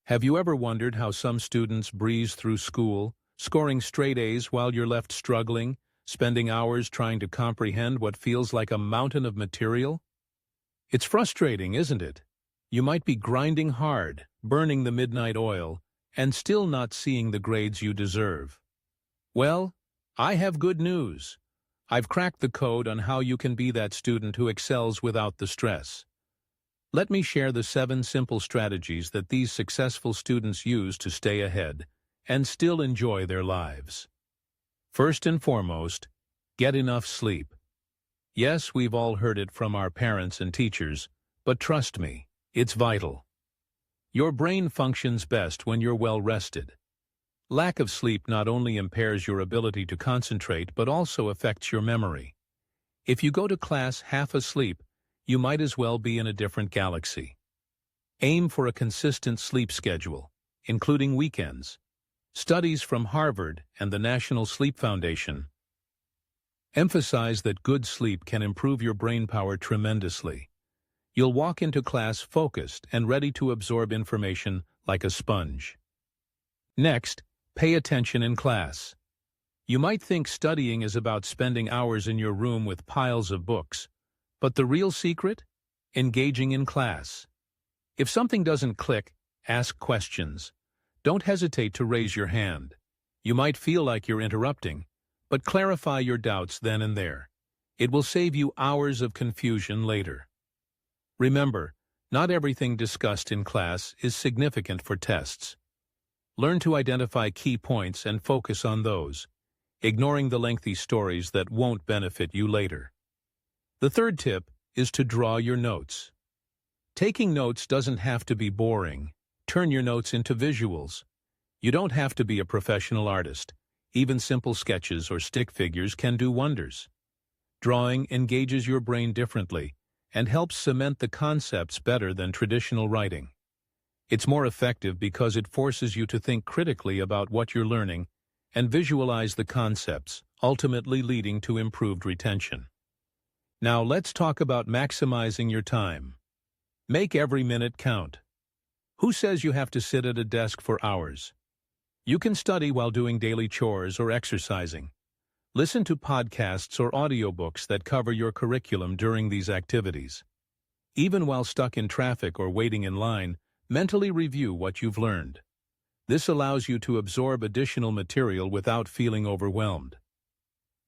Have you ever wondered how some students breeze through school, scoring straight A's while you're left struggling, spending hours trying to comprehend what feels like a mountain of material? It's frustrating, isn't it? You might be grinding hard, burning the midnight oil, and still not seeing the grades you deserve. Well, I have good news. I've cracked the code on how you can be that student who excels without the stress. Let me share the 7 simple strategies that these successful students use to stay ahead and still enjoy their lives. First and foremost, get enough sleep. Yes, we've all heard it from our parents and teachers, but trust me, it's vital. Your brain functions best when you're well rested. Lack of sleep not only impairs your ability to concentrate but also affects your memory. If you go to class half asleep, you might as well be in a different galaxy. Aim for a consistent sleep schedule, including weekends. Studies from Harvard and the National Sleep Foundation emphasize that good sleep can improve your brain power tremendously. You'll walk into class focused and ready to absorb information like a sponge. Next, pay attention in class. You might think studying is about spending hours in your room with piles of books, but the real secret? Engaging in class. If something doesn't click, ask questions. Don't hesitate to raise your hand. You might feel like you're interrupting, but clarify your doubts then and there. It will save you hours of confusion later. Remember, not everything discussed in class is significant for tests. Learn to identify key points and focus on those, ignoring the lengthy stories that won't benefit you later. The third tip is to draw your notes. Taking notes doesn't have to be boring. Turn your notes into visuals. You don't have to be a professional artist. Even simple sketches or stick figures can do wonders. Drawing engages your brain differently and helps cement the concepts better than traditional writing. It's more effective because it forces you to think critically about what you're learning and visualize the concepts, ultimately leading to improved retention. Now let's talk about maximizing your time. Make every minute count. Who says you have to sit at a desk for hours? You can study while doing daily chores or exercising. Listen to podcasts or audiobooks that cover your curriculum during these activities. Even while stuck in traffic or waiting in line, mentally review what you've learned. This allows you to absorb additional material without feeling overwhelmed.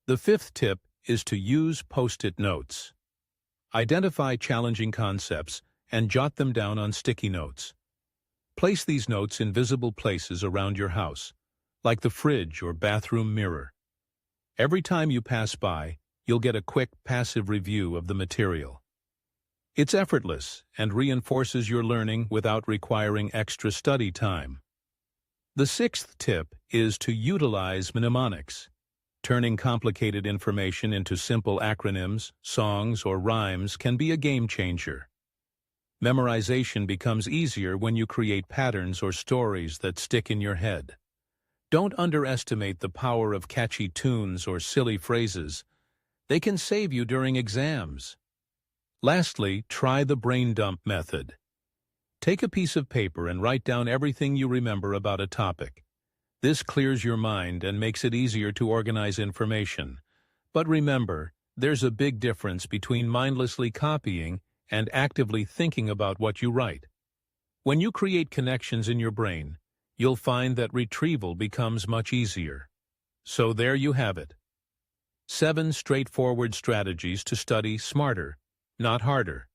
The fifth tip is to use Post-it notes. Identify challenging concepts and jot them down on sticky notes. Place these notes in visible places around your house, like the fridge or bathroom mirror. Every time you pass by, you'll get a quick, passive review of the material. It's effortless and reinforces your learning without requiring extra study time. The sixth tip is to utilize mnemonics. Turning complicated information into simple acronyms, songs, or rhymes can be a game changer. Memorization becomes easier when you create patterns or stories that stick in your head. Don't underestimate the power of catchy tunes or silly phrases. They can save you during exams. Lastly, try the brain dump method. Take a piece of paper and write down everything you remember about a topic. This clears your mind and makes it easier to organize information. But remember, there's a big difference between mindlessly copying and actively thinking about what you write. When you create connections in your brain, you'll find that retrieval becomes much easier. So there you have it. 7 straightforward strategies to study smarter, not harder.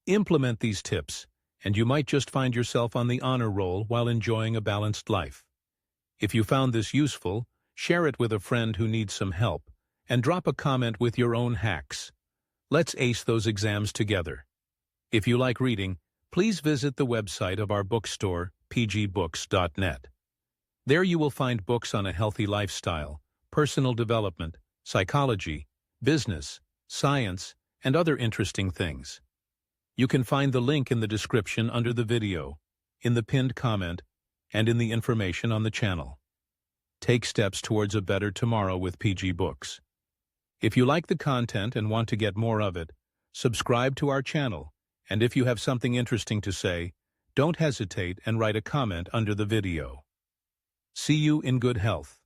Implement these tips, and you might just find yourself on the honor roll while enjoying a balanced life. If you found this useful, share it with a friend who needs some help, and drop a comment with your own hacks. Let's ace those exams together. If you like reading, please visit the website of our bookstore, pgbooks.net. There you will find books on a healthy lifestyle, personal development, psychology, business, science, and other interesting things. You can find the link in the description under the video, in the pinned comment, and in the information on the channel. Take steps towards a better tomorrow with PG Books. If you like the content and want to get more of it, subscribe to our channel, and if you have something interesting to say, Don't hesitate and write a comment under the video. See you in good health.